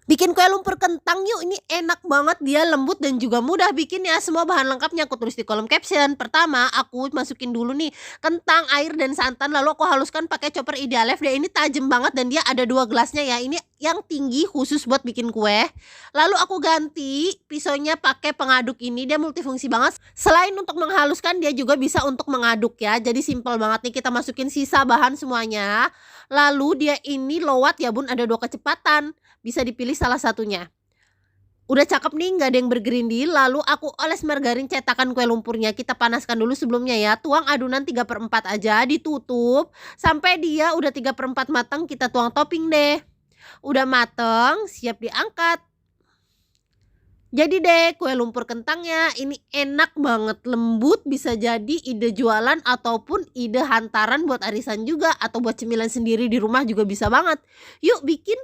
Bikin kue lumpur kentang yuk, ini enak banget, dia lembut dan juga mudah bikinnya. Semua bahan lengkapnya aku tulis di kolom caption. Pertama, aku masukin dulu nih kentang, air, dan santan, lalu aku haluskan pakai chopper Idealef deh. Ini tajam banget dan dia ada 2 gelasnya ya. Ini yang tinggi khusus buat bikin kue. Lalu aku ganti pisaunya pakai pengaduk ini, dia multifungsi banget. Selain untuk menghaluskan, dia juga bisa untuk mengaduk ya. Jadi simple banget nih, kita masukin sisa bahan semuanya. Lalu dia ini low watt ya bun, ada 2 kecepatan. Bisa dipilih salah satunya. Udah cakep nih, nggak ada yang bergerindil. Lalu aku oles margarin cetakan kue lumpurnya. Kita panaskan dulu sebelumnya ya. Tuang adonan 3/4 aja, ditutup sampai dia udah 3/4 matang. Kita tuang topping deh. Udah mateng, siap diangkat. Jadi deh kue lumpur kentangnya ini enak banget, lembut, bisa jadi ide jualan ataupun ide hantaran buat arisan juga, atau buat cemilan sendiri di rumah juga bisa banget. Yuk bikin!